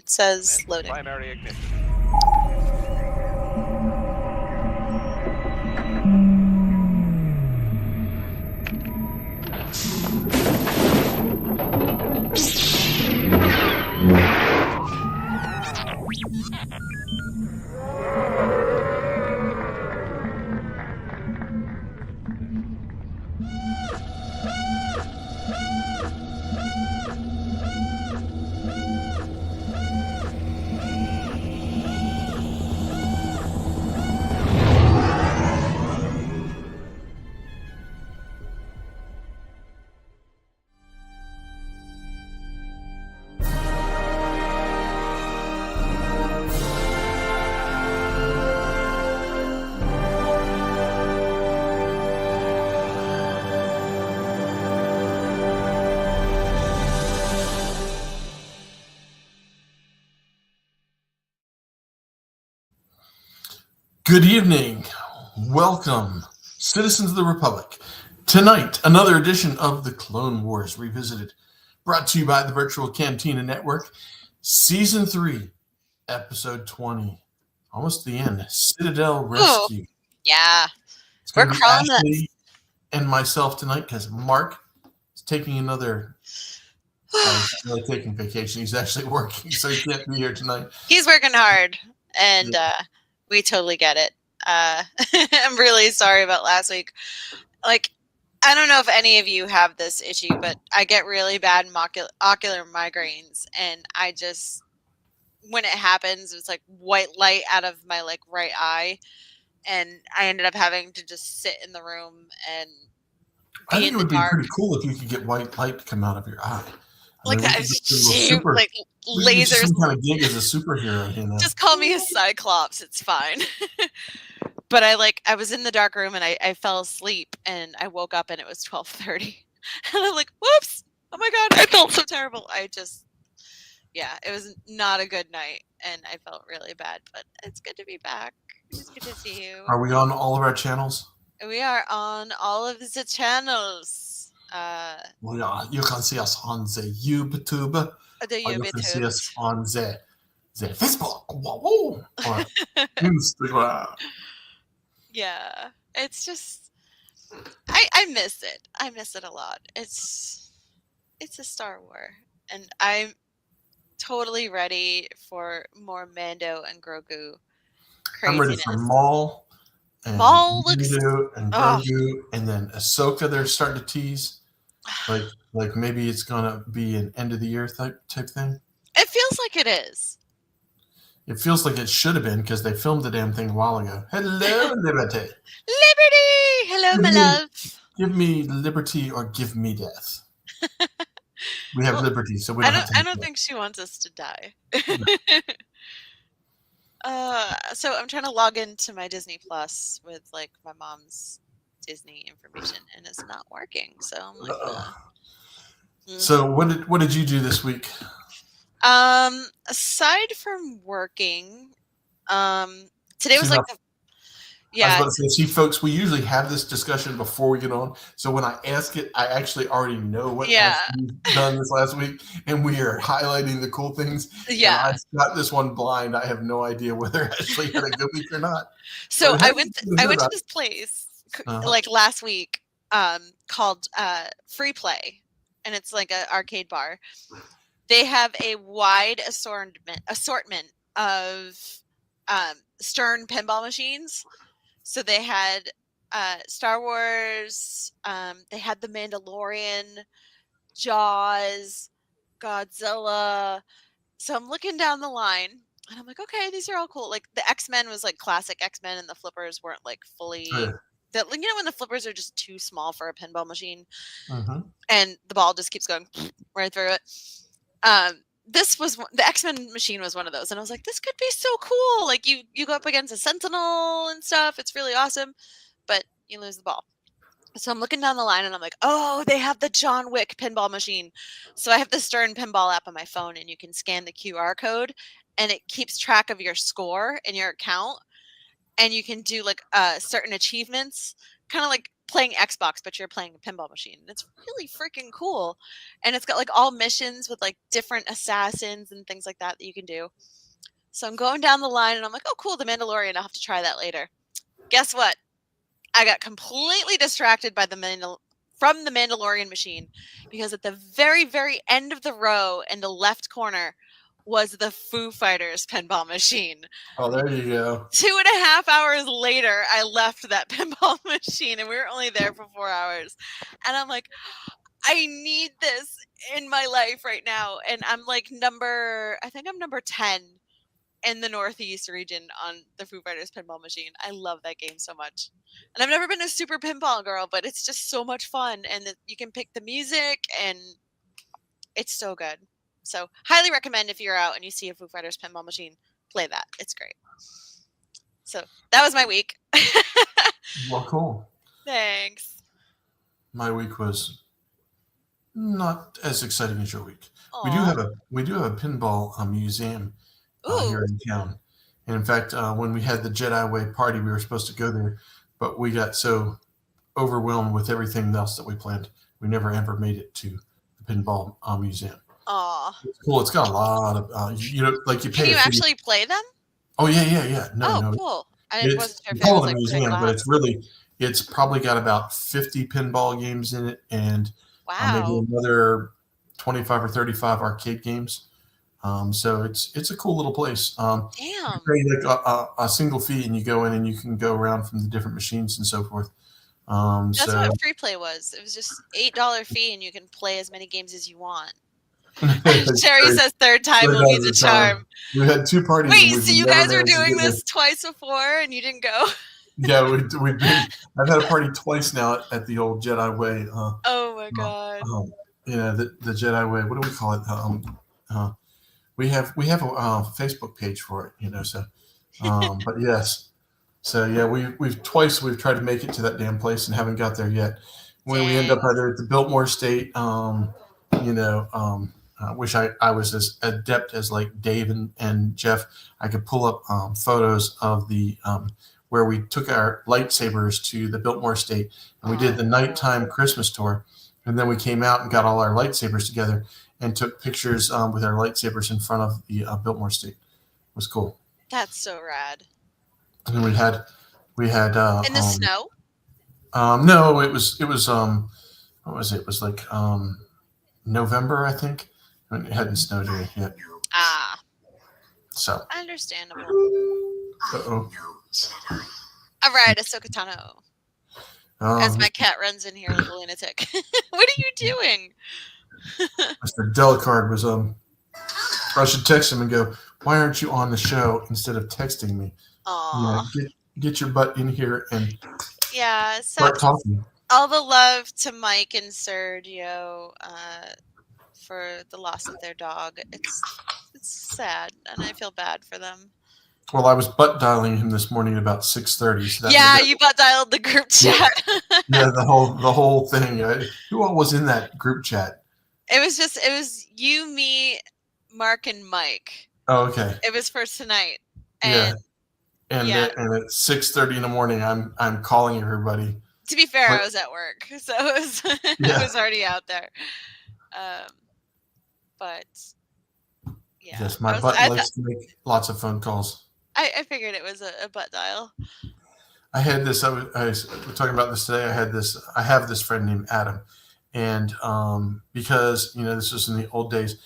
It says loading. Primary ignition. Good evening. Welcome, citizens of the Republic. Tonight, another edition of the Clone Wars Revisited, brought to you by the Virtual Cantina Network, Season 3, Episode 20. Almost the end. Citadel Rescue. Yeah. It's going to be Ashlee and myself tonight because Mark is taking another... he's not really taking vacation. He's actually working, so he can't be here tonight. He's working hard, and we totally get it. I'm really sorry about last week. Like, I don't know if any of you have this issue, but I get really bad ocular migraines, and I just, when it happens, it's like white light out of my right eye, and I ended up having to just sit in the room and be I think in it would the dark. be pretty cool if you could get white light to come out of your eye. Like that, like lasers. Some kind of gig as a superhero, you know. Just call me a Cyclops. It's fine. But I was in the dark room and I fell asleep and I woke up and it was 12:30, and I'm like, whoops! Oh my god, I felt so terrible. It was not a good night and I felt really bad. But it's good to be back. It's good to see you. Are we on all of our channels? We are on all of the channels. You can see us on the YouTube. You can see us on the Facebook. Or Instagram. Yeah, it's just I miss it. I miss it a lot. It's a Star Wars, and I'm totally ready for more Mando and Grogu craziness. I'm ready for Maul and Mando and Grogu, and then Ahsoka. They're starting to tease, like maybe it's gonna be an end of the year type thing. It feels like it is. It feels like it should have been because they filmed the damn thing a while ago. Hello, Liberty. Liberty! Hello, my love. Give me liberty or give me death. We have liberty, so we don't have to. I don't think she wants us to die. So I'm trying to log into my Disney Plus with my mom's Disney information, and it's not working. So I'm like, So what did you do this week? Aside from working, today was I was about to say, see, folks, we usually have this discussion before we get on. So when I ask it, I actually already know what Ashlee's done this last week, and we are highlighting the cool things. Yeah, I got this one blind. I have no idea whether Ashlee had a good week or not. So I went to this place last week, called Free Play, and it's like an arcade bar. They have a wide assortment of Stern pinball machines. So they had Star Wars, they had The Mandalorian, Jaws, Godzilla. So I'm looking down the line and I'm like, okay, these are all cool. Like the X-Men was classic X-Men, and the flippers weren't fully... when the flippers are just too small for a pinball machine, and the ball just keeps going right through it. The X-Men machine was one of those, and I was like, this could be so cool. You go up against a Sentinel and stuff. It's really awesome, but you lose the ball. So I'm looking down the line and I'm like, oh, they have the John Wick pinball machine. So I have the Stern pinball app on my phone, and you can scan the QR code and it keeps track of your score and your account. And you can do certain achievements, kind of like playing Xbox, but you're playing a pinball machine. It's really freaking cool. And it's got like all missions with like different assassins and things like that you can do. So I'm going down the line and I'm like, oh, cool, The Mandalorian. I'll have to try that later. Guess what? I got completely distracted by from the Mandalorian machine because at the very, very end of the row in the left corner was the Foo Fighters pinball machine. Oh, there you go. 2.5 hours later, I left that pinball machine, and we were only there for 4 hours. And I'm like, I need this in my life right now. And I'm like I think I'm number 10 in the Northeast region on the Foo Fighters pinball machine. I love that game so much. And I've never been a super pinball girl, but it's just so much fun. And you can pick the music, and it's so good. So highly recommend if you're out and you see a Foo Fighters pinball machine, play that. It's great. So that was my week. Well, cool. Thanks. My week was not as exciting as your week. Aww. We do have a pinball museum here in town. And in fact, when we had the Jedi Way party, we were supposed to go there, but we got so overwhelmed with everything else that we planned, we never ever made it to the pinball museum. Aw. It's cool. It's got a lot of you pay. Can you actually play them? Oh yeah. No. Cool. I It's wasn't sure if called it a was museum, but it's probably got about 50 pinball games in it, and maybe another 25 or 35 arcade games. So it's a cool little place. Damn. You pay like a single fee, and you go in and you can go around from the different machines and so forth. That's what free play was. It was just $8 fee, and you can play as many games as you want. Sherry says third time will be the charm. We had 2 parties. Wait, so you guys were doing this twice before and you didn't go? Yeah, we've been. I've had a party twice now at the old Jedi Way. Oh my god. The Jedi Way. What do we call it? We have a Facebook page for it. So, but yes. So yeah, we've tried to make it to that damn place and haven't got there yet. When we end up either at the Biltmore State, I wish I was as adept as like Dave and Jeff. I could pull up photos of the where we took our lightsabers to the Biltmore State, and we did the nighttime Christmas tour, and then we came out and got all our lightsabers together and took pictures with our lightsabers in front of the Biltmore State. It was cool. That's so rad. And then we had in the snow. No, it was what was it? It was like November, I think. It hadn't snowed here yet. So understandable. Uh-oh. All right, Ahsoka Tano. As my cat runs in here like a lunatic. What are you doing? Mr. Delicard was I should text him and go, why aren't you on the show instead of texting me? Get your butt in here and start talking. All the love to Mike and Sergio for the loss of their dog. It's sad, and I feel bad for them. Well, I was butt dialing him this morning at about 6:30. So you butt dialed the group chat. Yeah, the whole thing. Who all was in that group chat? It was you, me, Mark, and Mike. Oh, okay. It was for tonight. And at 6:30 in the morning, I'm calling everybody. To be fair, I was at work, so it was it was already out there. But yeah, yes, my butt likes to make lots of phone calls. I figured it was a butt dial. I had this. I was talking about this today. I have this friend named Adam, and because this was in the old days,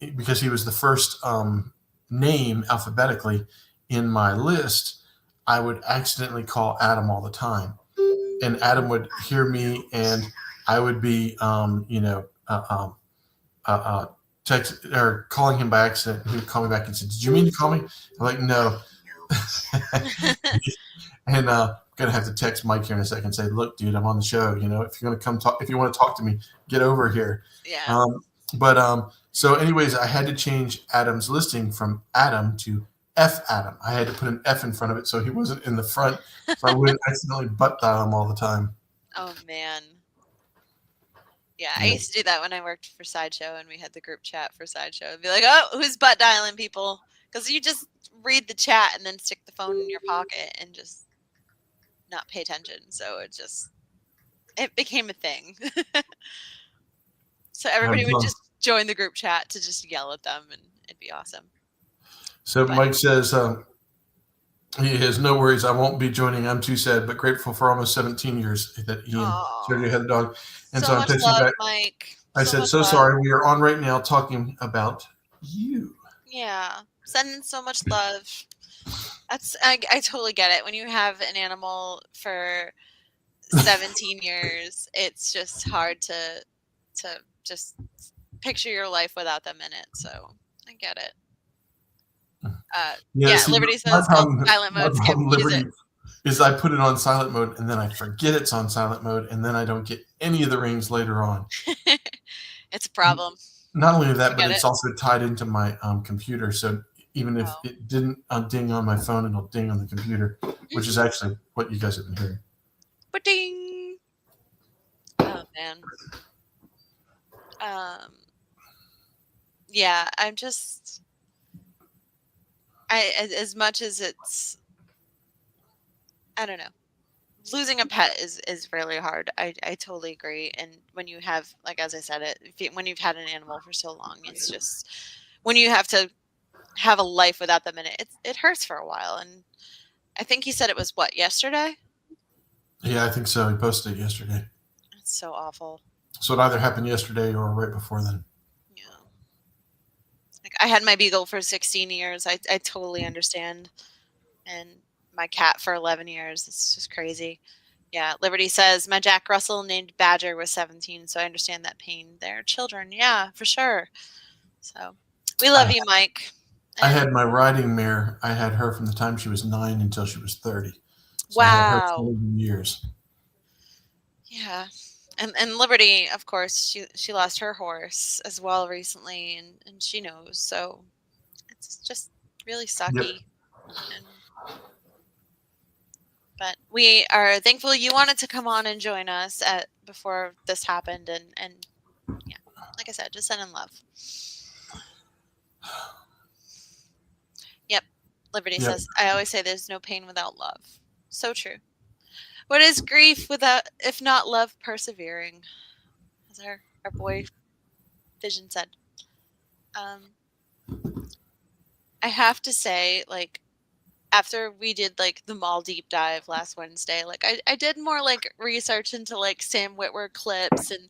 because he was the first name alphabetically in my list, I would accidentally call Adam all the time, and Adam would hear me, and I would be text or calling him by accident. He would call me back and say, "Did you mean to call me?" I'm like, "No." And I'm gonna have to text Mike here in a second and say, "Look, dude, I'm on the show. If you're gonna come talk, if you want to talk to me, get over here." Yeah. So anyways, I had to change Adam's listing from Adam to F Adam. I had to put an F in front of it so he wasn't in the front, so I wouldn't accidentally butt dial him all the time. Oh man. Yeah, I used to do that when I worked for Sideshow and we had the group chat for Sideshow. It'd be like, oh, who's butt dialing people? Because you just read the chat and then stick the phone in your pocket and just not pay attention. So it just it became a thing. So everybody would just join the group chat to just yell at them, and it'd be awesome. So Mike says he has no worries. I won't be joining. I'm too sad, but grateful for almost 17 years that he and Sergio had the dog. And so I'm much love, back. Mike. I said, so sorry. We are on right now talking about you. Yeah, sending so much love. I totally get it. When you have an animal for 17 years, it's just hard to just picture your life without them in it. So I get it. See, Liberty says silent mode. Skip, Liberty is I put it on silent mode and then I forget it's on silent mode and then I don't get any of the rings later on. It's a problem. Not only that, but it's also tied into my computer. So even if it didn't ding on my phone, it'll ding on the computer, which is actually what you guys have been hearing. Ba-ding! Oh, man. Yeah, I'm just... as much as it's... I don't know. Losing a pet is really hard. I totally agree. And when you have, like, as I said, when you've had an animal for so long, it's just... When you have to have a life without them in it, it hurts for a while. And I think he said it was, what, yesterday? Yeah, I think so. He posted it yesterday. It's so awful. So it either happened yesterday or right before then. Yeah. Like, I had my beagle for 16 years. I totally understand. And my cat for 11 years. It's just crazy. Yeah, Liberty says, my Jack Russell named Badger was 17, so I understand that pain. They're children. Yeah, for sure. So we love you, Mike. I had my riding mare. I had her from the time she was 9 until she was 30. So wow. I had her for 11 years. Yeah. And Liberty, of course, she lost her horse as well recently, and she knows. So it's just really sucky. Yep. But we are thankful you wanted to come on and join us before this happened. And yeah, like I said, just send in love. Yep. Liberty says, I always say there's no pain without love. So true. What is grief without, if not love persevering? As our boy Vision said. I have to say, like, after we did like the mall deep dive last Wednesday, like I did more like research into like Sam Witwer clips, and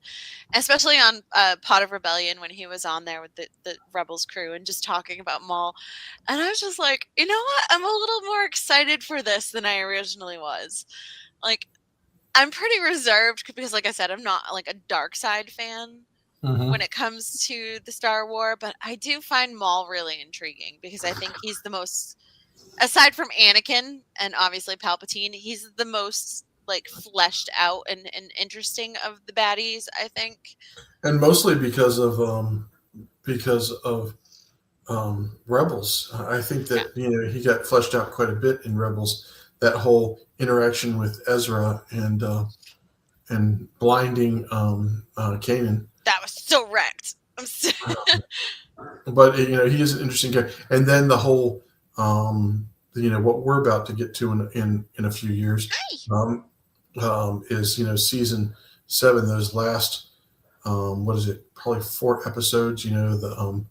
especially on Pot of Rebellion when he was on there with the Rebels crew and just talking about Maul. And I was just like, you know what? I'm a little more excited for this than I originally was. Like, I'm pretty reserved because, like I said, I'm not like a dark side fan when it comes to the Star Wars, but I do find Maul really intriguing because I think he's the most, aside from Anakin and obviously Palpatine, he's the most like fleshed out and interesting of the baddies, I think. And mostly because of Rebels. I think that he got fleshed out quite a bit in Rebels. That whole interaction with Ezra and blinding Kanan. That was so wrecked. But he is an interesting guy. And then the whole what we're about to get to in a few years is season 7, those last probably 4 episodes, the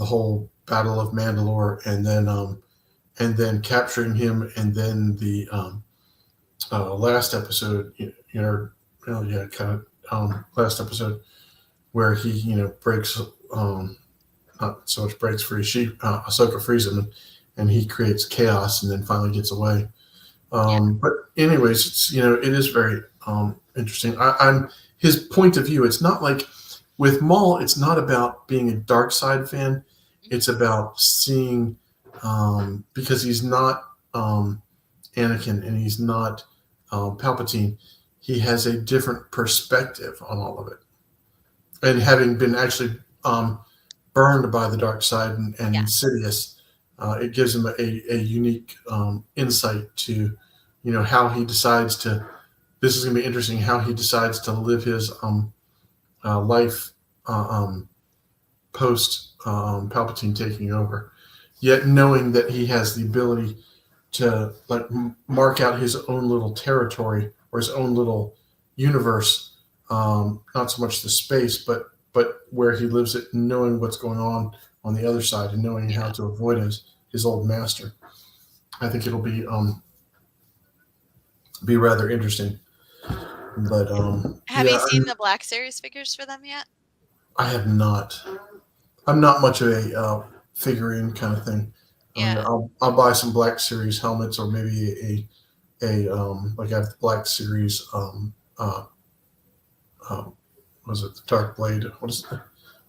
whole Battle of Mandalore, and then capturing him, and then the last episode, last episode where he breaks not so much breaks free, Ahsoka frees him, and he creates chaos and then finally gets away. But anyways, it's it is very interesting. I'm his point of view. It's not like with Maul, it's not about being a dark side fan. It's about seeing because he's not Anakin and he's not Palpatine. He has a different perspective on all of it, and having been actually burned by the dark side and Sidious, it gives him a unique insight to how he decides to. This is going to be interesting. How he decides to live his life post Palpatine taking over, yet knowing that he has the ability to like mark out his own little territory or his own little universe, not so much the space, but where he lives it, knowing what's going on the other side and knowing how to avoid his old master. I think it'll be rather interesting. But Have you seen the Black Series figures for them yet? I have not. I'm not much of a figurine kind of thing. Yeah. I'll buy some Black Series helmets, or maybe a like I have the Black Series was it the Dark Blade? What is it?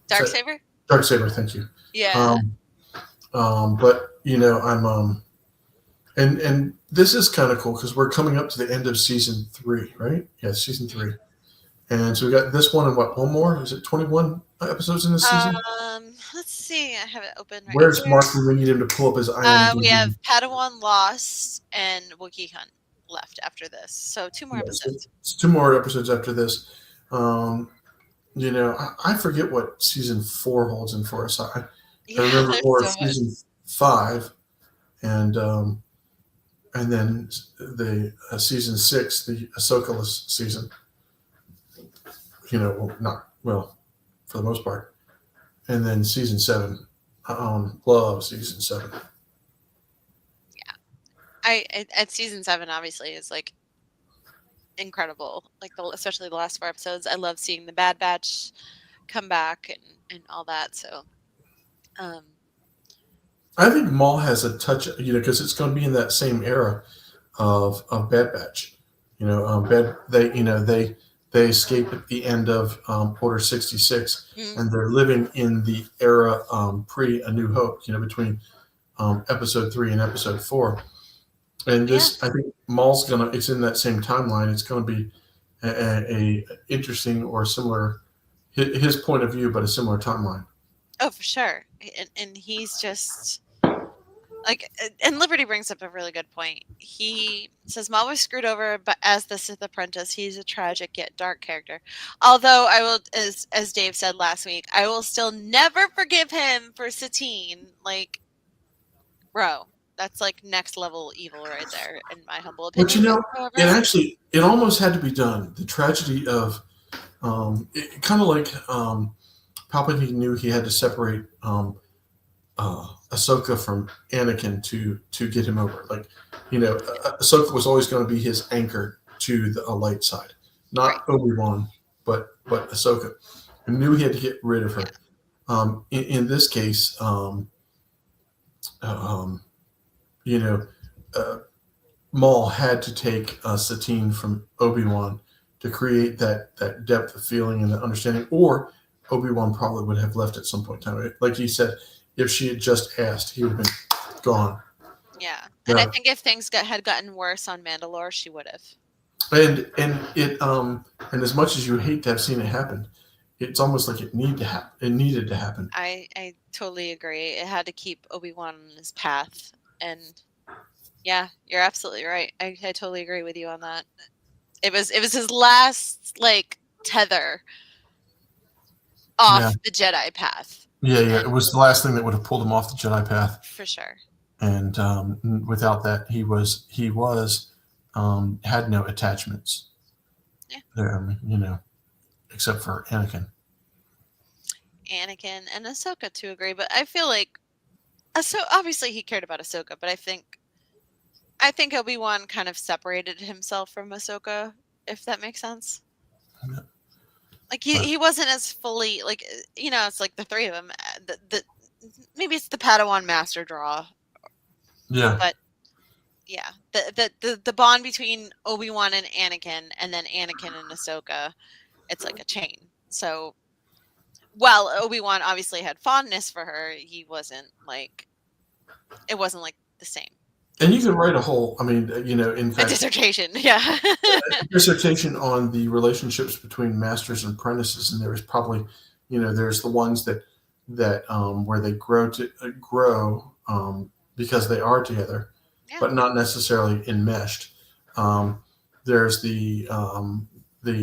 Darksaber? Darksaber, thank you. Yeah. But I'm and this is kind of cool because we're coming up to the end of season 3, right? Yeah, season 3. And so we got this one and one more? Is it 21 episodes in this season? Let's see. I have it open right Where's here. Mark when we need him to pull up his IMDb? We have Padawan Lost and Wookiee Hunt left after this. So 2 more episodes. It's 2 more episodes after this. I forget what season 4 holds in for us. I remember more of season 5 and then the season 6, the Ahsoka-less season. For the most part. And then season 7. Love season 7. Yeah. At season 7 obviously is like incredible. Like especially the last 4 episodes. I love seeing the Bad Batch come back and all that. So I think Maul has a touch, because it's going to be in that same era of Bad Batch. They escape at the end of Order 66, and they're living in the era pre A New Hope. Between Episode 3 and Episode 4. And this, I think, Maul's it's in that same timeline. It's going to be a interesting or similar, his point of view, but a similar timeline. Oh, for sure. And he's just like, and Liberty brings up a really good point. He says Maul was screwed over, but as the Sith apprentice, he's a tragic yet dark character. Although I will, as Dave said last week, I will still never forgive him for Satine. Like, bro, that's like next level evil right there, in my humble opinion. But it almost had to be done. The tragedy of, kind of like Palpatine knew he had to separate Ahsoka from Anakin to get him over. Like, Ahsoka was always going to be his anchor to the light side, not Obi-Wan, but Ahsoka. He knew he had to get rid of her. In this case, Maul had to take Satine from Obi-Wan to create that depth of feeling and understanding, or Obi-Wan probably would have left at some point in time. Like he said, if she had just asked, he would have been gone. Yeah. And I think if things had gotten worse on Mandalore, she would have. And as much as you hate to have seen it happen, it's almost like it needed to happen. I totally agree. It had to keep Obi-Wan on his path. And yeah, you're absolutely right. I totally agree with you on that. It was his last tether off the Jedi path. Yeah. It was the last thing that would have pulled him off the Jedi path. For sure. And without that, he had no attachments. Yeah. There, except for Anakin. Anakin and Ahsoka to agree, but I feel like obviously he cared about Ahsoka, but I think Obi-Wan kind of separated himself from Ahsoka, if that makes sense. Yeah. Like he wasn't as fully it's like the 3 of them. Maybe it's the Padawan master draw. Yeah. But yeah, the bond between Obi-Wan and Anakin, and then Anakin and Ahsoka, it's like a chain. So while Obi-Wan obviously had fondness for her, it wasn't like the same. And you could write a whole, in fact, a dissertation, yeah. A dissertation on the relationships between masters and apprentices, and there is probably, there's the ones that where they grow because they are together, but not necessarily enmeshed. There's the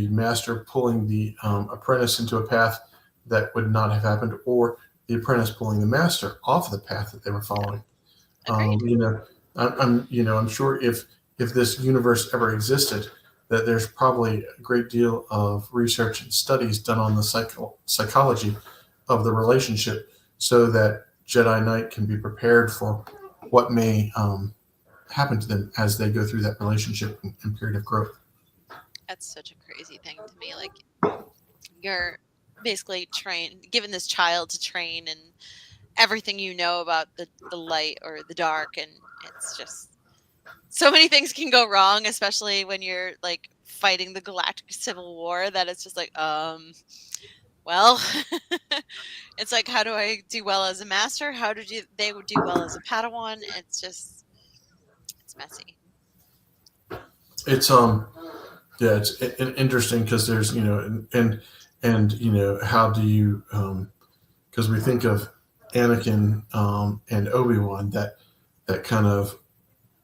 master pulling the apprentice into a path that would not have happened, or the apprentice pulling the master off of the path that they were following. I'm sure if this universe ever existed, that there's probably a great deal of research and studies done on the psychology of the relationship, so that Jedi Knight can be prepared for what may happen to them as they go through that relationship and period of growth. That's such a crazy thing to me. Like, you're basically given this child to train and everything you know about the light or the dark, and it's just so many things can go wrong, especially when you're like fighting the galactic civil war, that it's just like, well, it's like, how do I do well as a master? How did they would do well as a Padawan? It's messy. It's yeah, it's interesting because there's and how do you because we think of Anakin and Obi-Wan, that kind of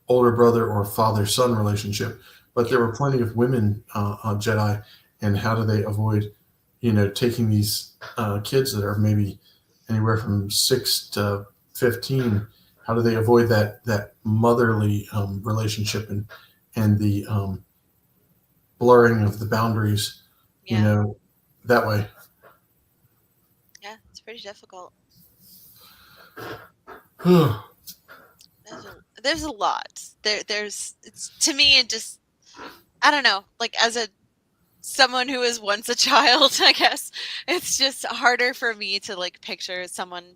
older brother or father son relationship, but there were plenty of women Jedi, and how do they avoid taking these kids that are maybe anywhere from 6 to 15? How do they avoid that motherly relationship and the blurring of the boundaries, that way? Yeah, it's pretty difficult. There's a lot. There's it's, to me, it just, I don't know, like, as someone who was once a child, I guess it's just harder for me to like picture someone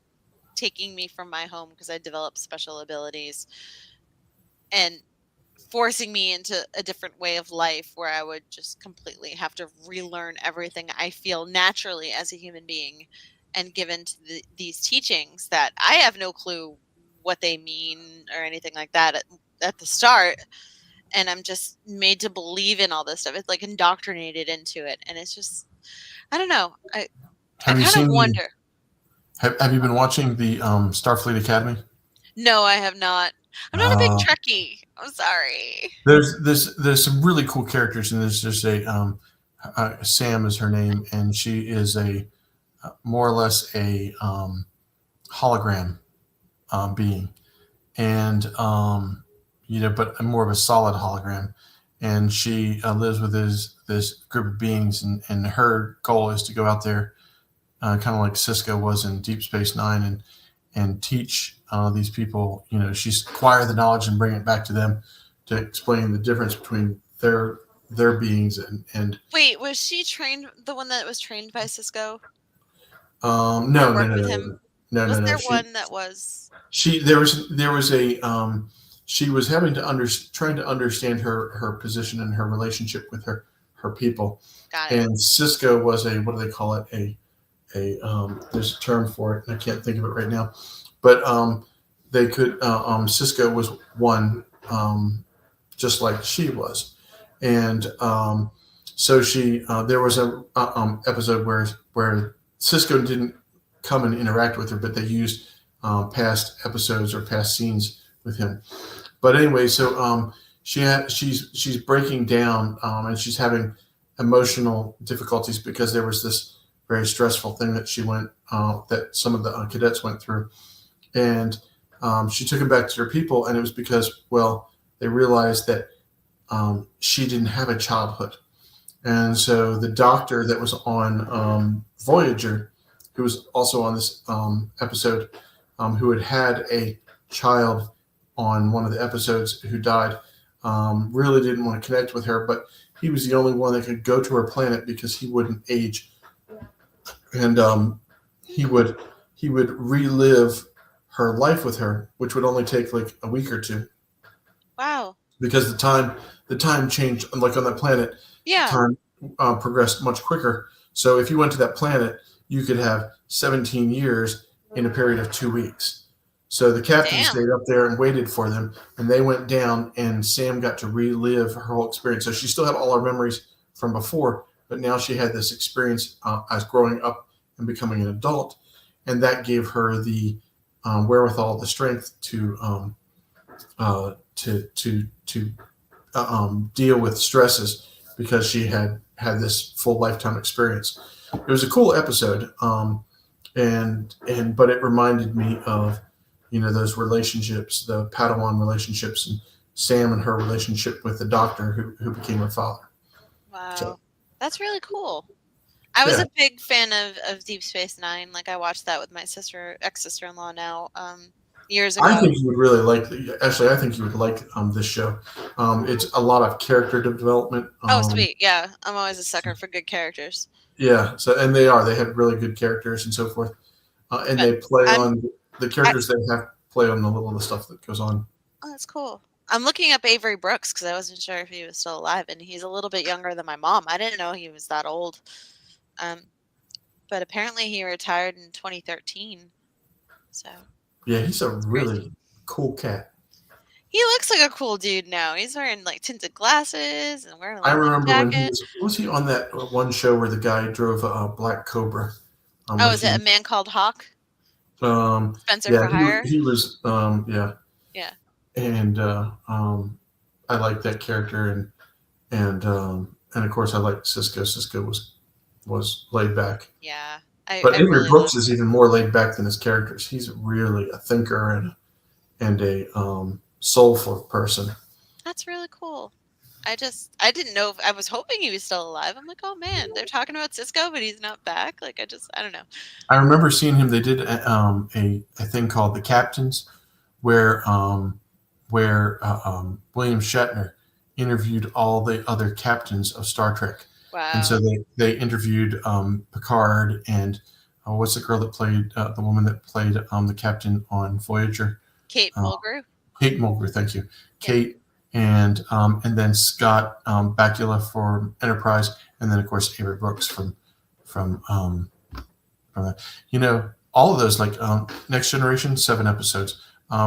taking me from my home because I developed special abilities and forcing me into a different way of life where I would just completely have to relearn everything I feel naturally as a human being, and given to these teachings that I have no clue what they mean or anything like that at the start. And I'm just made to believe in all this stuff. It's like indoctrinated into it. And it's just, I don't know. I Have you kind of seen wonder. have you been watching the Starfleet Academy? No, I have not. I'm not a big Trekkie. I'm sorry. There's some really cool characters, and there's just Sam is her name, and she is a more or less a hologram being, and but more of a solid hologram. And she lives with this group of beings, and her goal is to go out there, kind of like Cisco was in Deep Space Nine, and teach these people. She's acquire the knowledge and bring it back to them to explain the difference between their beings and. Wait, was she trained? The one that was trained by Cisco? No, no, Worked no, with no, him? no, Was no, no. there one that was? There was a she was having to trying to understand her position and her relationship with her people. Got it. And Cisco was a, what do they call it, a there's a term for it, and I can't think of it right now, but they could Cisco was one, just like she was. And so she there was a episode where Cisco didn't come and interact with her, but they used past episodes or past scenes with him. But anyway, so she's breaking down, and she's having emotional difficulties because there was this very stressful thing that she went that some of the cadets went through, and she took him back to her people, and it was because, well, they realized that she didn't have a childhood. And so the doctor that was on Voyager, who was also on this episode, who had a child on one of the episodes who died, really didn't want to connect with her, but he was the only one that could go to her planet because he wouldn't age, and he would relive her life with her, which would only take like a week or two. Wow. Because the time changed, like on that planet. Yeah. Time progressed much quicker. So if you went to that planet, you could have 17 years in a period of 2 weeks. So the captain stayed up there and waited for them, and they went down, and Sam got to relive her whole experience. So she still had all her memories from before, but now she had this experience as growing up and becoming an adult, and that gave her the wherewithal, the strength to deal with stresses, because she had this full lifetime experience. It was a cool episode, but it reminded me of those relationships, the Padawan relationships, and Sam and her relationship with the doctor who became her father. Wow. So, That's really cool. I was yeah. a big fan of Deep Space Nine. Like, I watched that with my ex-sister-in-law now, years I ago. think you would really like Ashley. I think you would like this show. It's a lot of character development. Oh, sweet. Yeah. I'm always a sucker for good characters. Yeah. So, and they have really good characters and so forth, and But they play I'm on the I characters. They have play on the little of the stuff that goes on. Oh, that's cool. I'm looking up Avery Brooks because I wasn't sure if he was still alive, and he's a little bit younger than my mom. I didn't know he was that old. Um, but apparently he retired in 2013. So Yeah, he's a it's crazy. really cool cat. He looks like a cool dude now. He's wearing like tinted glasses and wearing a I leather remember when jacket. was he on that one show where the guy drove a black Cobra? Oh, With is it A him. Man Called Hawk? Spencer Yeah, for Hire? he was yeah, Yeah. and I liked that character, and of course I liked Cisco. Cisco was laid back, Yeah. but I Avery really love Brooks is him. even more laid back than his characters. He's really a thinker and a soulful person. That's really cool. I didn't know if I was hoping he was still alive. I'm like, oh man, they're talking about Cisco, but he's not back. Like, I don't know. I remember seeing him. They did a thing called The Captains, where William Shatner interviewed all the other captains of Star Trek, and Wow. so they interviewed Picard and what's the girl that played the woman that played the captain on Voyager, Kate uh, Mulgrew? Kate Mulgrew. Thank you, Yeah. Kate, and then Scott Bakula for Enterprise, and then of course Avery Brooks from all of those, like Next Generation, 7 episodes,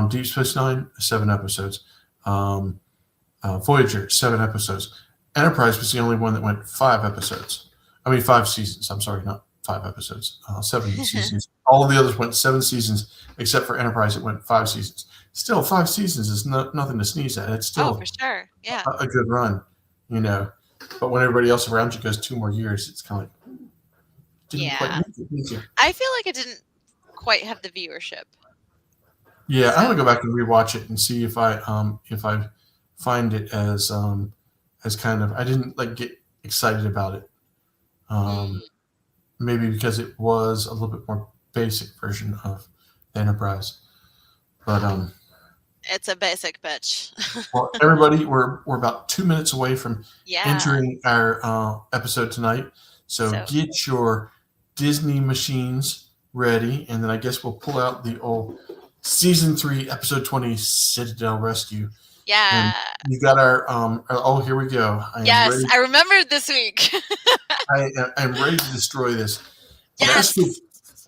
Deep Space Nine, 7 episodes, um, Voyager, 7 episodes. Enterprise was the only one that went 5 episodes. I mean, 5 seasons. I'm sorry, not 5 episodes. 7 seasons. All of the others went 7 seasons, except for Enterprise. It went 5 seasons. Still, 5 seasons is nothing to sneeze at. It's Oh, for still sure. Yeah. a good run, you know. But when everybody else around you goes 2 more years, it's kind of like didn't quite Yeah. make it, did you? I feel like it didn't quite have the viewership. Yeah, I'm So, gonna go back and rewatch it and see if I find it as kind of I didn't like get excited about it. Um, mm, Maybe because it was a little bit more basic version of the Enterprise. But it's a basic bitch. well, everybody, we're about 2 minutes away from Yeah. entering our episode tonight. So So, get your Disney machines ready, and then I guess we'll pull out the old season 3, episode 20, Citadel Rescue. And yeah. you got our oh, here we go. I am Yes, ready. I remembered this week. I'm ready to destroy this. Yes.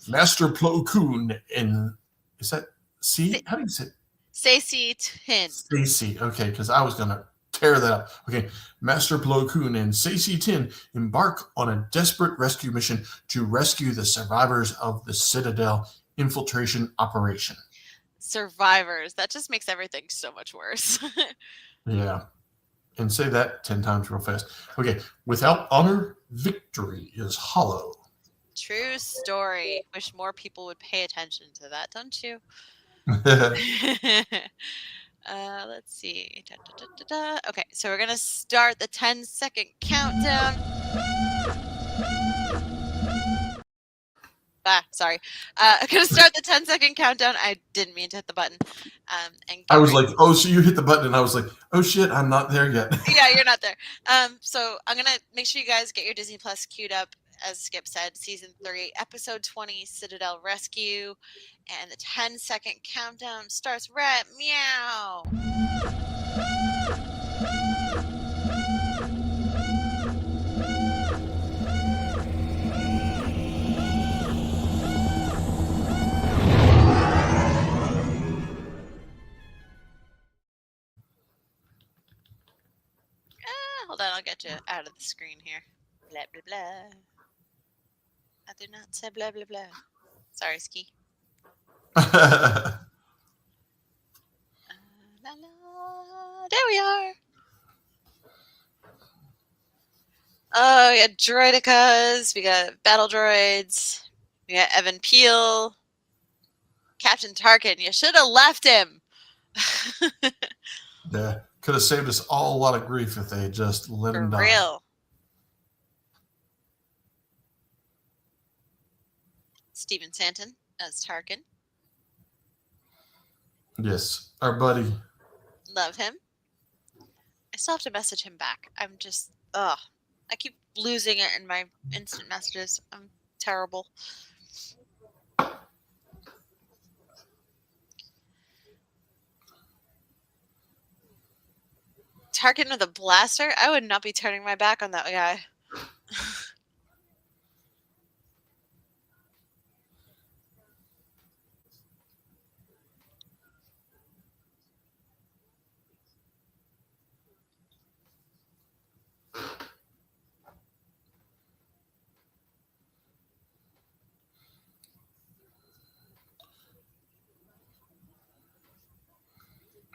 Master Plo Koon and is that C? How do you say it? Stacey Tin. Stacy. Okay, because I was gonna tear that up. Okay, Master Plo Koon and Stacey Tin embark on a desperate rescue mission to rescue the survivors of the Citadel infiltration operation. Survivors. That just makes everything so much worse. Yeah. And say that 10 times real fast. Okay. Without honor, victory is hollow. True story. Wish more people would pay attention to that, don't you? Let's see. Da, da, da, da, da. Okay, so we're gonna start the 10-second countdown. Sorry. I'm gonna start the 10-second countdown. I didn't mean to hit the button. And I get was ready. like, oh, so you hit the button, and I was like, oh shit, I'm not there yet. Yeah, you're not there. So I'm gonna make sure you guys get your Disney Plus queued up. As Skip said, season 3, episode 20, Citadel Rescue, and the 10-second countdown starts right meow. Hold on, I'll get you out of the screen here. Blah blah blah. I do not say blah blah blah. Sorry, Ski. La, la. There we are. Oh, we got droidicas. We got battle droids. We got Evan Peel. Captain Tarkin. You should have left him. Yeah, could have saved us all a lot of grief if they had just let him For die. real. Stephen Santon as Tarkin. Yes, our buddy. Love him. I still have to message him back. I'm just, ugh. I keep losing it in my instant messages. I'm terrible. Tarkin with a blaster? I would not be turning my back on that guy.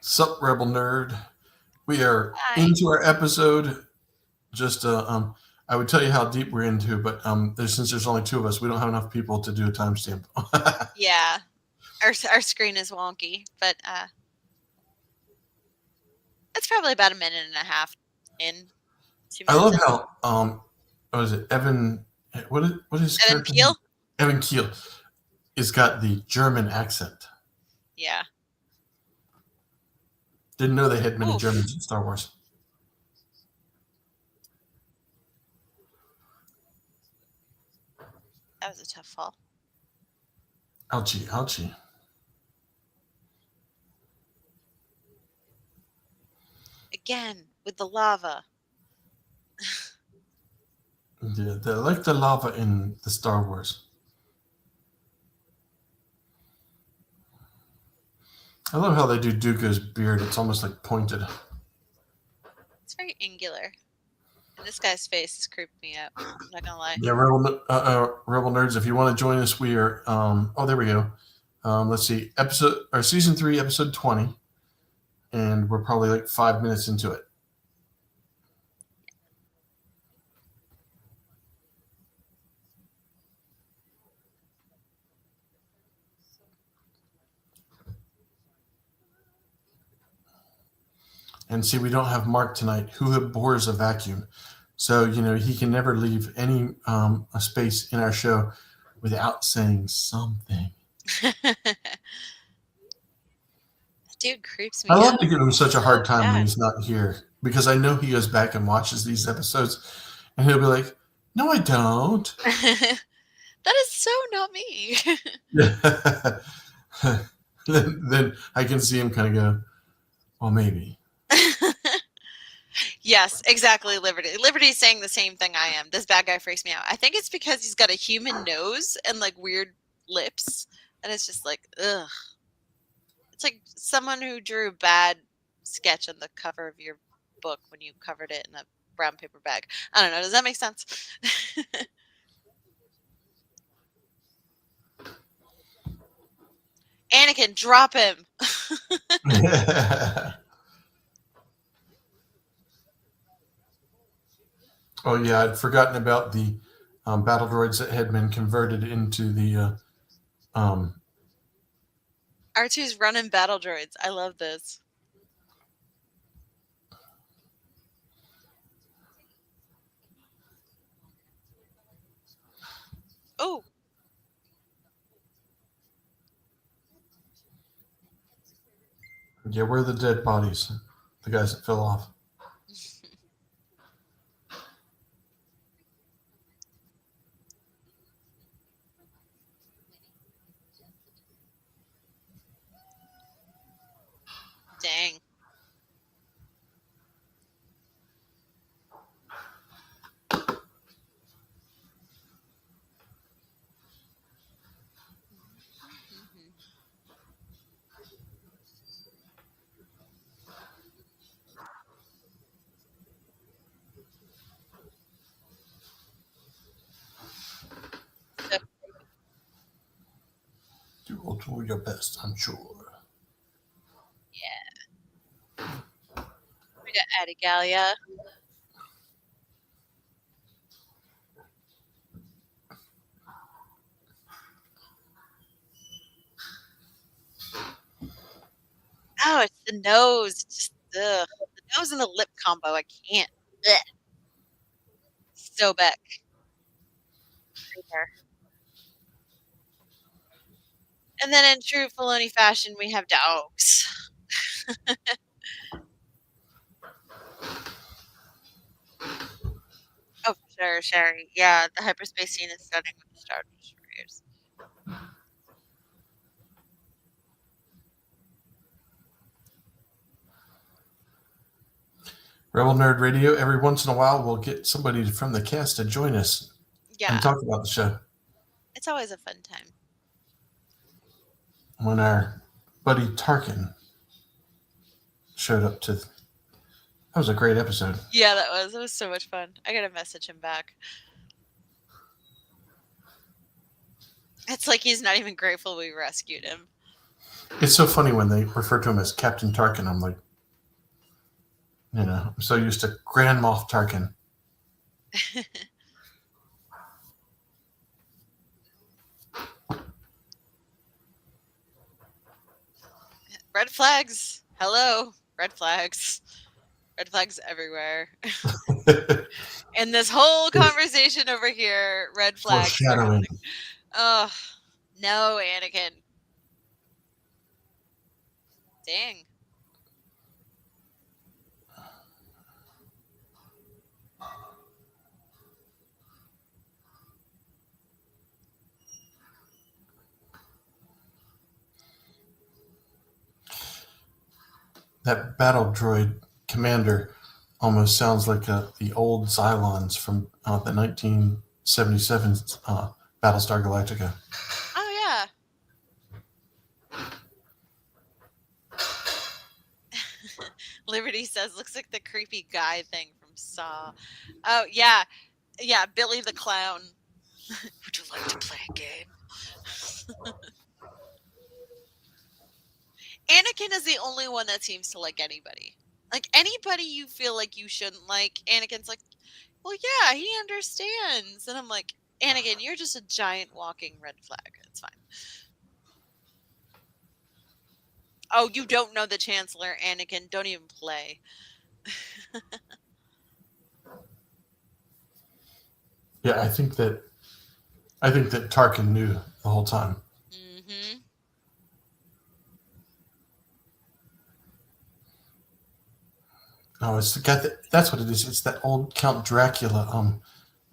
Sup, Rebel Nerd. We are Hi. into our episode. Just I would tell you how deep we're into, but since there's only two of us, we don't have enough people to do a timestamp. Yeah. Our screen is wonky, but it's probably about a minute and a half in. 2 I minutes love in. how what is it, Evan? What is his Evan character? Peel? Evan Keel has got the German accent. Yeah. Didn't know they had many Oof. Germans in Star Wars. That was a tough fall. Ouchie, ouchie. Again, with the lava. Yeah, they like the lava in the Star Wars. I love how they do Dooku's beard. It's almost like pointed. It's very angular. And this guy's face is creeping me out. I'm not gonna lie. Yeah, Rebel Nerds. If you want to join us, we are. Oh, there we go. Let's see, season 3, episode 20, and we're probably like 5 minutes into it. And see, we don't have Mark tonight, who abhors a vacuum. So, he can never leave any a space in our show without saying something. Dude creeps me I out. love to give him such a hard time when bad. he's not here because I know he goes back and watches these episodes and he'll be like, "No, I don't." That is so not me. then I can see him kind of go, "Well, maybe." Yes, exactly, Liberty. Liberty's saying the same thing I am. This bad guy freaks me out. I think it's because he's got a human nose and like weird lips. And it's just like, ugh. It's like someone who drew a bad sketch on the cover of your book when you covered it in a brown paper bag. I don't know. Does that make sense? Anakin, drop him. Oh yeah, I'd forgotten about the battle droids that had been converted into the. R2's running battle droids. I love this. Oh. Yeah, where are the dead bodies? The guys that fell off. Dang. You will do your best, I'm sure. Yeah. We got Adigalia. Oh, it's the nose. It's just ugh. The nose and the lip combo. I can't. Ugh. So back. Right there. And then in true Filoni fashion, we have dogs. Oh, for sure, Sherry. Yeah, the hyperspace scene is stunning with the Star Destroyers. Rebel Nerd Radio, every once in a while, we'll get somebody from the cast to join us Yeah, and talk about the show. it's always a fun time. When our buddy Tarkin showed up to, that was a great episode. Yeah, that was. It was so much fun. I gotta message him back. It's like he's not even grateful we rescued him. It's so funny when they refer to him as Captain Tarkin. I'm like, I'm so used to Grand Moff Tarkin. Red flags. Hello. Red flags. Red flags everywhere. And this whole conversation over here, red flags. Foreshadowing. Oh, no, Anakin. Dang. That battle droid commander almost sounds like the old Cylons from the 1977 Battlestar Galactica. Oh, yeah. Liberty says, looks like the creepy guy thing from Saw. Oh, yeah. Yeah, Billy the Clown. Would you like to play a game? Anakin is the only one that seems to like anybody. Like, anybody you feel like you shouldn't like, Anakin's like, well, yeah, he understands. And I'm like, Anakin, you're just a giant walking red flag. It's fine. Oh, you don't know the Chancellor, Anakin. Don't even play. Yeah, I think that Tarkin knew the whole time. Mm-hmm. No, it's got that's what it is. It's that old Count Dracula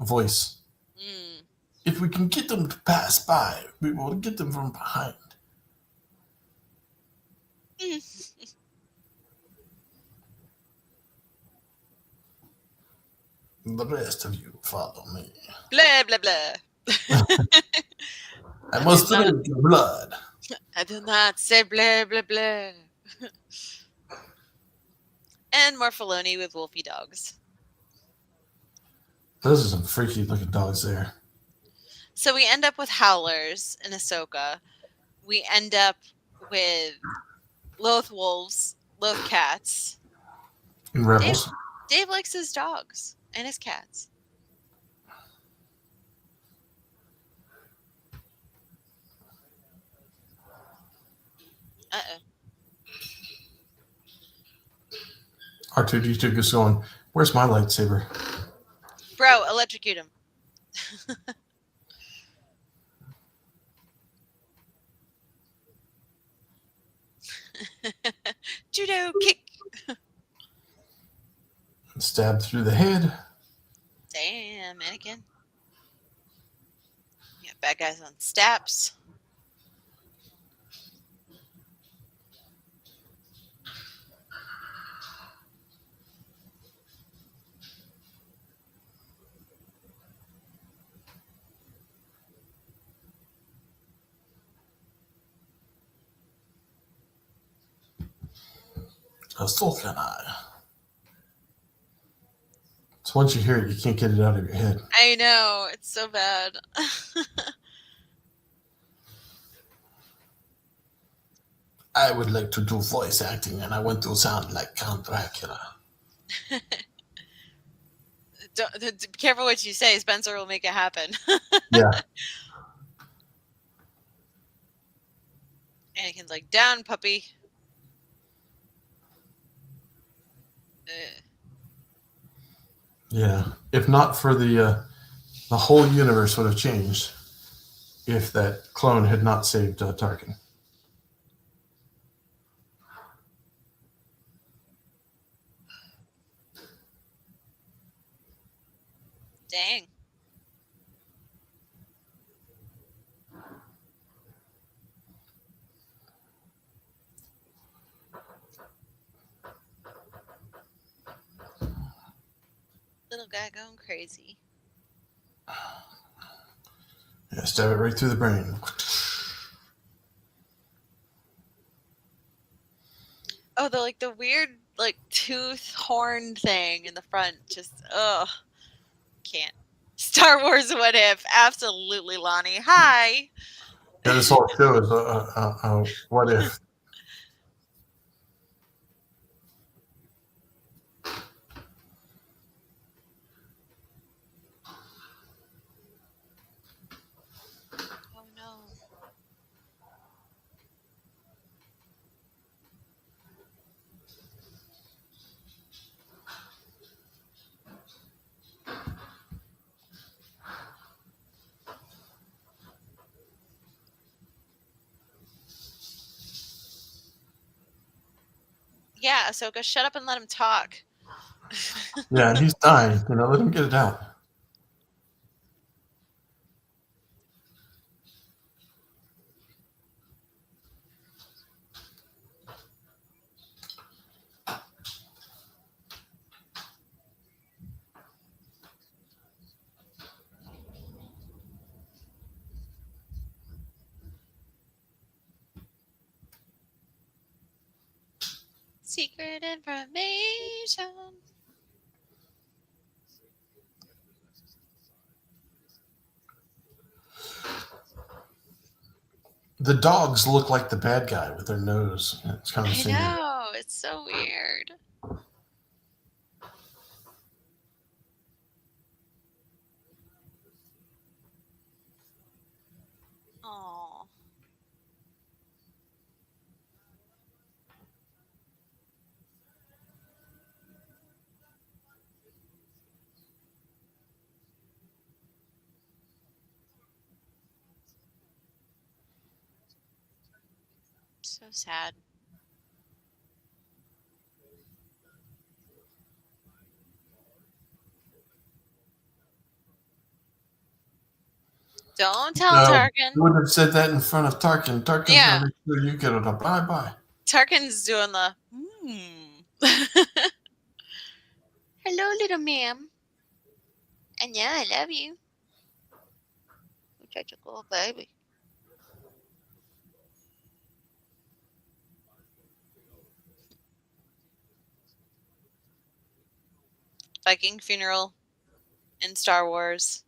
voice. Mm. If we can get them to pass by, we will get them from behind. The rest of you follow me. Blah, blah, blah. I must drink your blood. I do not say blah, blah, blah. And more Filoni with wolfy dogs. Those are some freaky looking dogs there. So we end up with howlers in Ahsoka. We end up with loath wolves, loath cats. In Rebels. Dave likes his dogs and his cats. Uh-oh. R2D2 is going, where's my lightsaber? Bro, electrocute him. Judo kick. Stabbed through the head. Damn, Anakin. Yeah, bad guys on steps. So can I. So once you hear it, you can't get it out of your head. I know, it's so bad. I would like to do voice acting, and I want to sound like Count Dracula. Be careful what you say. Spencer will make it happen. Yeah. Anakin's like, down, puppy. Yeah. If not for the whole universe would have changed. if that clone had not saved Tarkin. Dang. Little guy going crazy. Yeah, stab it right through the brain. Oh, the weird tooth horn thing in the front. Just can't. Star Wars What If? Absolutely, Lonnie. Hi. Yeah, this whole show is what if. Oh no. Yeah, Ahsoka, shut up and let him talk. Yeah, he's dying. Let him get it out. Secret information. The dogs look like the bad guy with their nose. It's kind of the I same. know. It's so weird. Oh. So sad. Don't tell No, Tarkin. you wouldn't have said that in front of Tarkin. Tarkin's Yeah. going to make sure you get it. Bye-bye. Tarkin's doing the Hello, little ma'am. And yeah, I love you. You're such a cool baby. Viking funeral in Star Wars.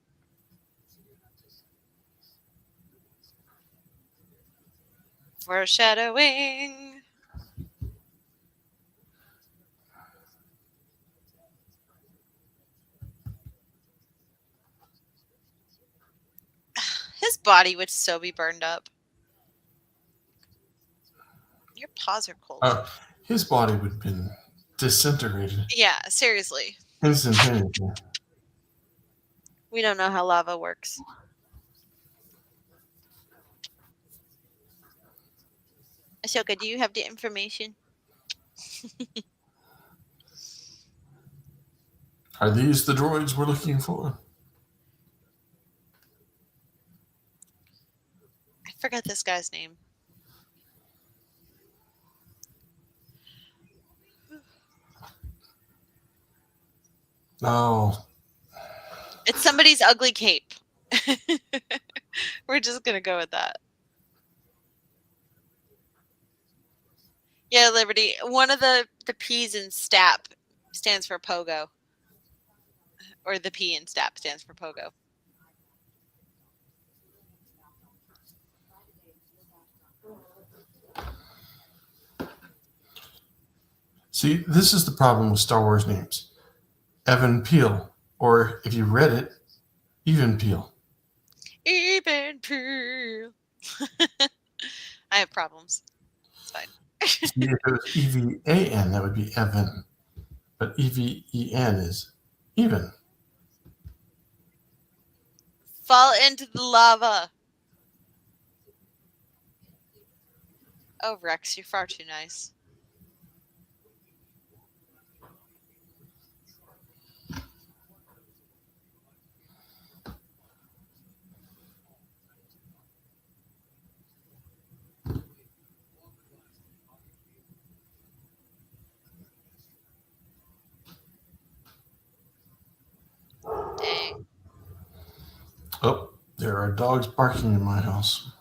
Foreshadowing. His body would so be burned up. Your paws are cold. His body would have been disintegrated Yeah, seriously. instantaneously. We don't know how lava works. Ahsoka, do you have the information? Are these the droids we're looking for? I forgot this guy's name. Oh, It's somebody's ugly cape. We're just gonna go with that. Yeah, Liberty. One of the P's in STAP stands for Pogo. Or the P in STAP stands for Pogo. see, this is the problem with Star Wars names. Evan Peel, or if you read it, Even Peel. Even Peel. I have problems. It's fine. See, if it was EVAN, that would be Evan. But EVEN is even. Fall into the lava. Oh, Rex, you're far too nice. Dang. Oh, there are dogs barking in my house.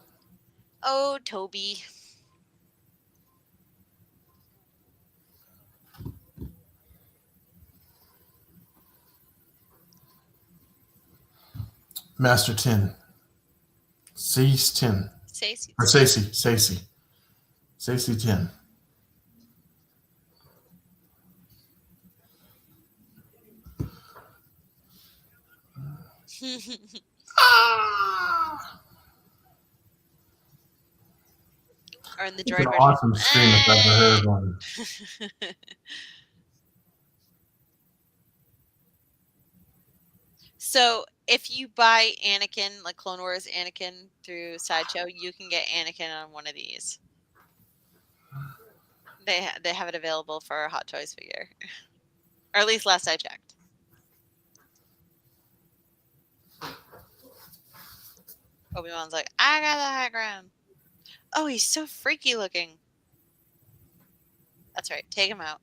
Oh, Toby. Master 10. Cease 10. Stacey. Or Stacey 10. Ah! Or in the It's an droid version. awesome scream if I've ever heard one. So if you buy Anakin, like Clone Wars Anakin through Sideshow, you can get Anakin on one of these. They have it available for a Hot Toys figure, or at least last I checked. Obi-Wan's like, I got the high ground. Oh, he's so freaky looking. That's right. Take him out.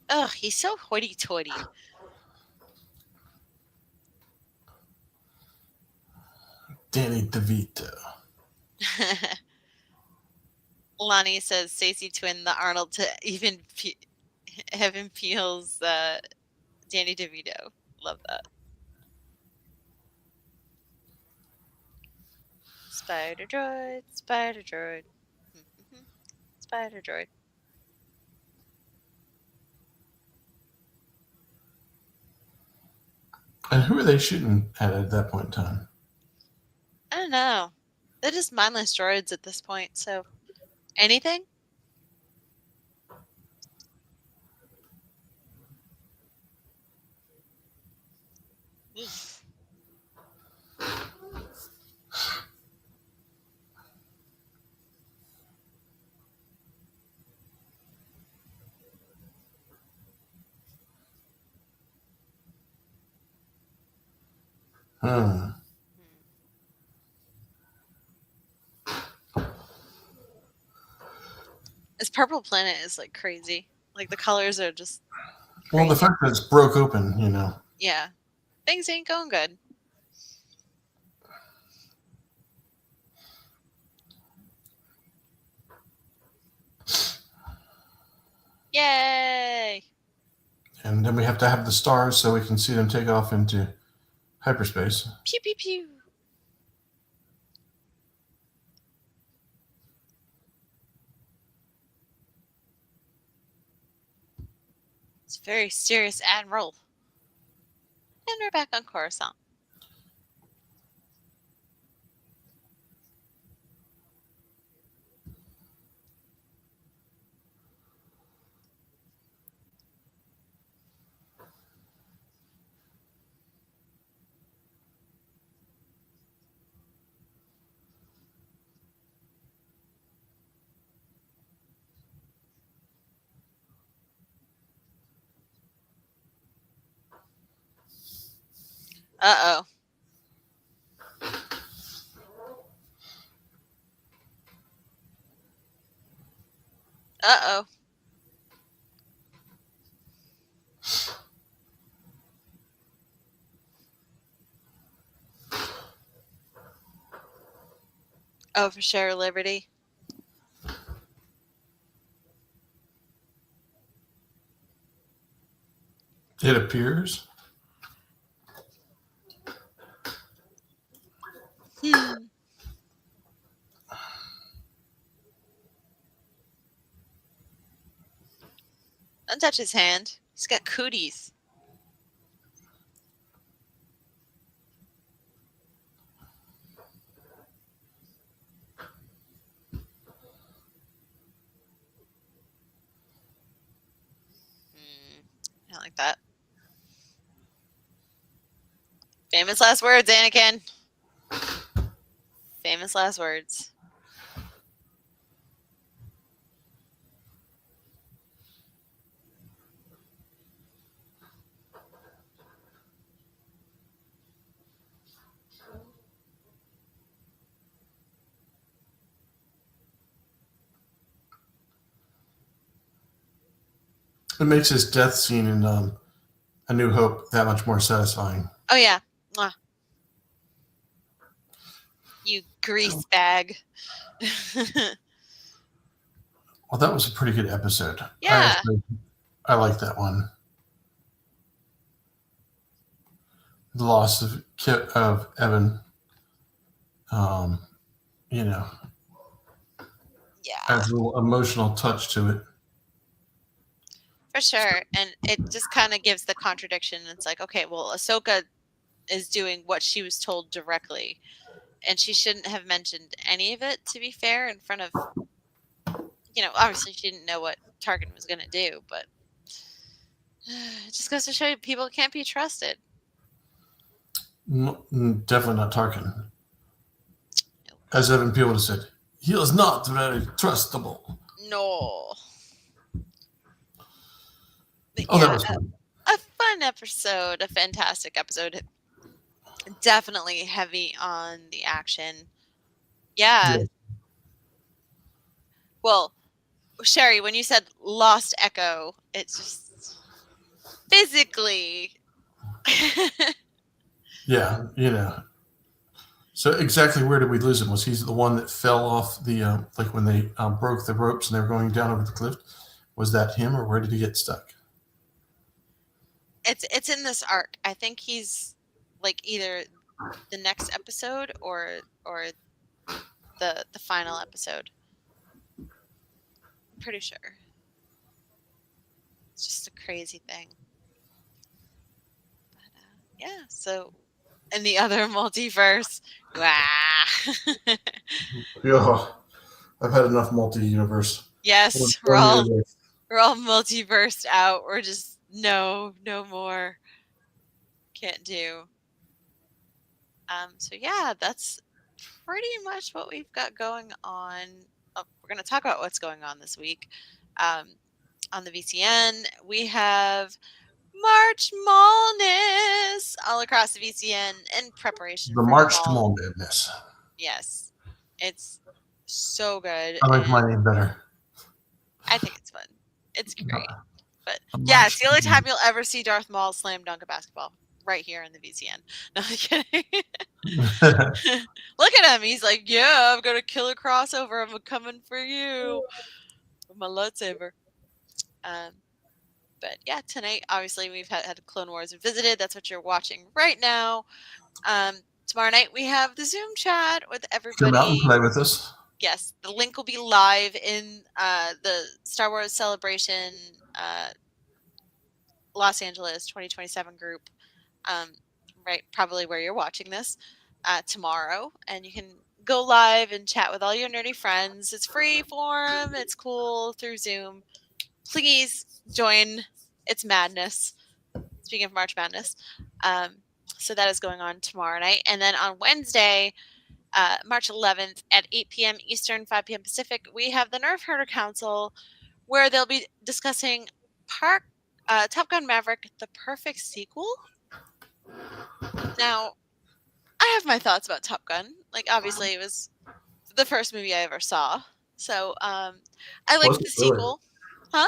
Ugh, he's so hoity-toity. Danny DeVito. Lonnie says Stacey twin the Arnold to even Heaven Peel's Danny DeVito. Love that. Spider droid, spider droid. Spider droid. And who are they shooting at that point in time? I don't know. They're just mindless droids at this point, so anything? Oof. Hmm. This purple planet is like crazy. Like the colors are just crazy. Well, the fact that it's broke open, you know. Yeah. Things ain't going good. Yay! And then we have to have the stars so we can see them take off into hyperspace. Pew pew pew. It's very serious, Admiral. And we're back on Coruscant. Uh-oh. Uh-oh. Oh, for sure, Liberty. It appears. Don't touch his hand. He's got cooties. that. Famous last words, Anakin. Famous last words. It makes his death scene in A New Hope that much more satisfying. Oh, yeah. Mwah. You grease bag. Well, that was a pretty good episode. Yeah. I like that one. The loss of Evan, you know, Yeah. has a little emotional touch to it. For sure. And it just kind of gives the contradiction. It's like, okay, well, Ahsoka is doing what she was told directly. And she shouldn't have mentioned any of it, to be fair, in front of, obviously she didn't know what Tarkin was going to do, but it just goes to show you people can't be trusted. Definitely not Tarkin. As Evan Peel would have said, he is not very trustable. No. But Oh, yeah, that was fun. a fun episode, a fantastic episode. Definitely heavy on the action. Yeah. Well, Sherry, when you said lost echo, it's just physically. Yeah, So exactly where did we lose him? Was he the one that fell off the like when they broke the ropes and they were going down over the cliff? Was that him, or where did he get stuck? It's in this arc. I think he's like either the next episode or the final episode. I'm pretty sure. It's just a crazy thing. But yeah, so in the other multiverse, Yeah, I've had enough multi-universe. yes, we're all multiversed out. We're just no more. Can't do. So yeah, that's pretty much what we've got going on. We're going to talk about what's going on this week. On the VCN, we have March Madness all across the VCN in preparation The for March to fall. Madness. Yes, it's so good. I like my name better. I think it's fun. It's great. But yeah, it's the only time you'll ever see Darth Maul slam dunk a basketball. Right here in the VCN. No, I'm kidding. Look at him. He's like, yeah, I'm going to kill a crossover. I'm coming for you with my lightsaber. But yeah, tonight, obviously, we've had Clone Wars Revisited. That's what you're watching right now. Tomorrow night, we have the Zoom chat with everybody. Come out and play with us. Yes, the link will be live in the Star Wars Celebration Los Angeles 2027 group. Right, probably where you're watching this tomorrow, and you can go live and chat with all your nerdy friends. It's free form. It's cool through Zoom. Please join. It's madness. Speaking of March Madness, so that is going on tomorrow night, and then on Wednesday, March 11th at 8 p.m. Eastern, 5 p.m. Pacific, we have the Nerf Herder Council, where they'll be discussing Top Gun Maverick, the perfect sequel. Now, I have my thoughts about Top Gun. Like, obviously, it was the first movie I ever saw. So, I liked the sequel. Really? Huh?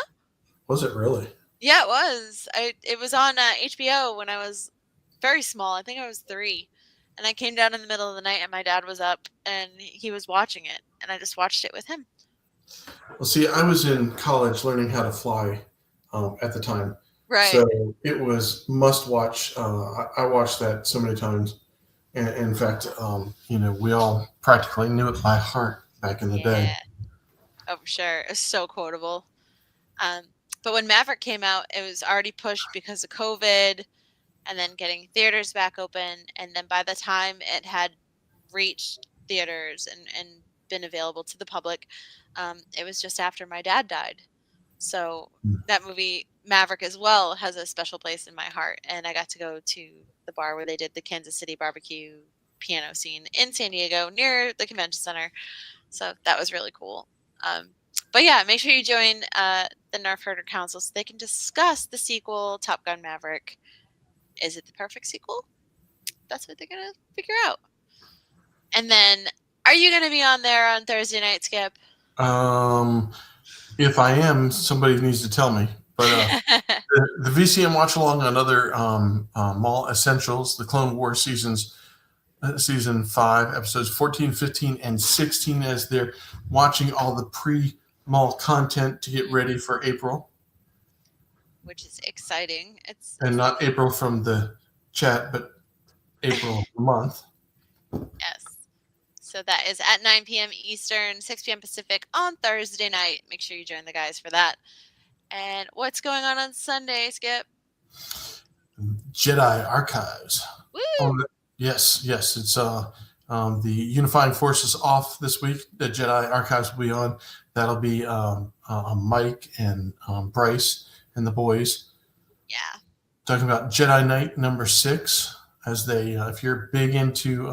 Was it really? Yeah, it was. It was on HBO when I was very small. I think I was 3. And I came down in the middle of the night, and my dad was up, and he was watching it. And I just watched it with him. Well, see, I was in college learning how to fly at the time. Right. So it was must watch. I watched that so many times. And in fact, we all practically knew it by heart back in the day. Oh, for sure. It's so quotable. But when Maverick came out, it was already pushed because of COVID and then getting theaters back open. And then by the time it had reached theaters and been available to the public, it was just after my dad died. So that movie Maverick as well has a special place in my heart, and I got to go to the bar where they did the Kansas City barbecue piano scene in San Diego near the convention center. So that was really cool. But yeah, make sure you join the Nerf Herder Council so they can discuss the sequel, Top Gun Maverick. Is it the perfect sequel? That's what they're going to figure out. And then, are you going to be on there on Thursday night, Skip? If I am, somebody needs to tell me. But the VCM watch along on other mall essentials, the Clone Wars season 5, episodes 14, 15, and 16, as they're watching all the pre-mall content to get ready for April. Which is exciting. And not April from the chat, but April month. Yes. So that is at 9 p.m. Eastern, 6 p.m. Pacific on Thursday night. Make sure you join the guys for that. And what's going on Sunday, Skip? Jedi Archives. Woo! Yes. It's the Unifying Forces off this week. The Jedi Archives will be on. That'll be Mike and Bryce and the boys. Yeah. Talking about Jedi Knight number 6. As they, if you're big into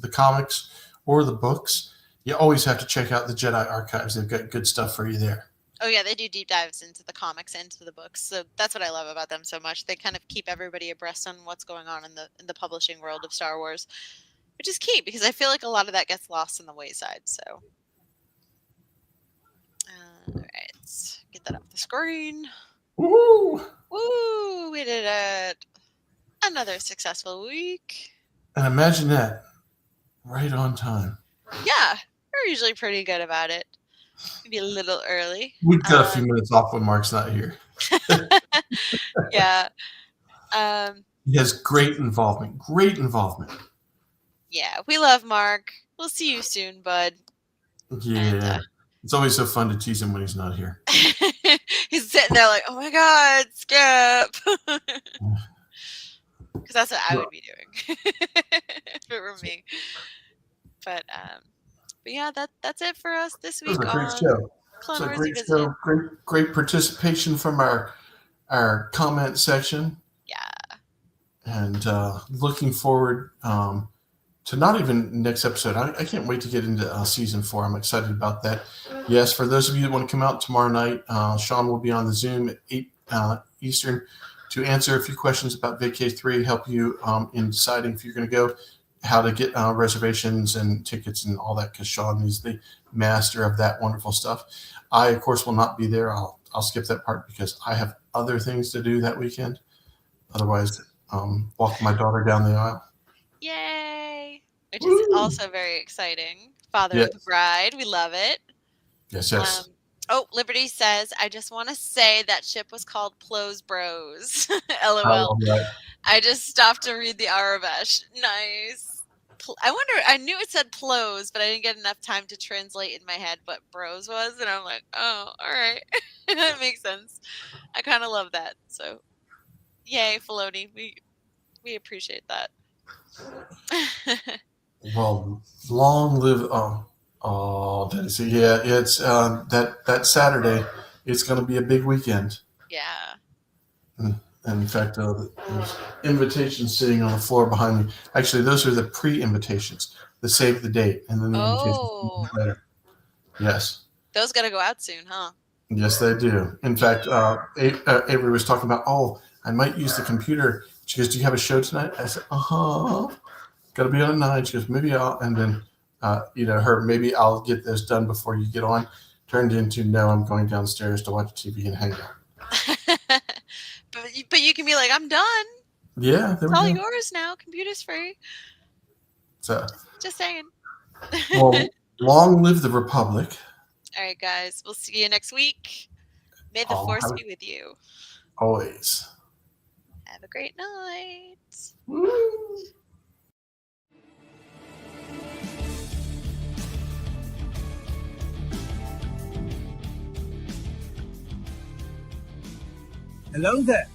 the comics or the books, you always have to check out the Jedi Archives. They've got good stuff for you there. Oh yeah, they do deep dives into the comics and to the books. So that's what I love about them so much. They kind of keep everybody abreast on what's going on in the publishing world of Star Wars, which is key because I feel like a lot of that gets lost in the wayside. So, all right, get that off the screen. Woo! We did it. Another successful week. And imagine that, right on time. Yeah, we're usually pretty good about it. Maybe a little early. We've got a few minutes off when Mark's not here. Yeah. He has great involvement. Yeah, we love Mark. We'll see you soon, bud. Yeah. And, it's always so fun to tease him when he's not here. He's sitting there like, oh my God, Skip. Because that's what I would be doing if it were me. But yeah, that's it for us this week. It was a great show. Clone Wars great show. Great participation from our comment section. Yeah. And looking forward to not even next episode. I can't wait to get into season 4. I'm excited about that. Yes, for those of you that want to come out tomorrow night, Sean will be on the Zoom at 8 Eastern to answer a few questions about Vacay 3, help you in deciding if you're going to go, how to get reservations and tickets and all that, because Sean is the master of that wonderful stuff. I, of course, will not be there. I'll skip that part because I have other things to do that weekend. Otherwise, walk my daughter down the aisle. Yay! Which is also very exciting. Father of the bride. We love it. Yes. Liberty says, I just want to say that ship was called Plo's Bros. LOL. I just stopped to read the Arabesh. Nice. I knew it said Plos, but I didn't get enough time to translate in my head what Bros was. And I'm like, oh, all right. That makes sense. I kind of love that. So, yay, Filoni. We appreciate that. Well, long live... It's that Saturday. It's going to be a big weekend. Yeah. And in fact, there's invitations sitting on the floor behind me. Actually, those are the pre-invitations. The save the date, and then the invitations later. Yes. Those got to go out soon, huh? Yes, they do. In fact, Avery was talking about, I might use the computer. She goes, do you have a show tonight? I said, got to be on at 9. She goes, maybe I'll, and then maybe I'll get this done before you get on, turned into, no, I'm going downstairs to watch TV and hang out. but you can be like, I'm done. Yeah. It's all yours now. Computer's free. So. Just saying. Well, long live the Republic. All right, guys. We'll see you next week. May the Force be with you. Always. Have a great night. Woo. Hello there.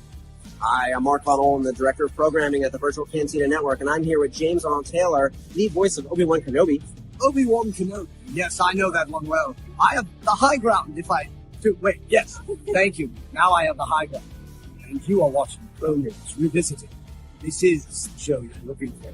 Hi, I'm Mark Connell. I'm the Director of Programming at the Virtual Cantina Network, and I'm here with James Arnold Taylor, the voice of Obi-Wan Kenobi. Obi-Wan Kenobi. Yes, I know that one well. I have the high ground, if I... Wait, yes. Thank you. Now I have the high ground. and you are watching Clone Wars Revisited. This is the show you're looking for.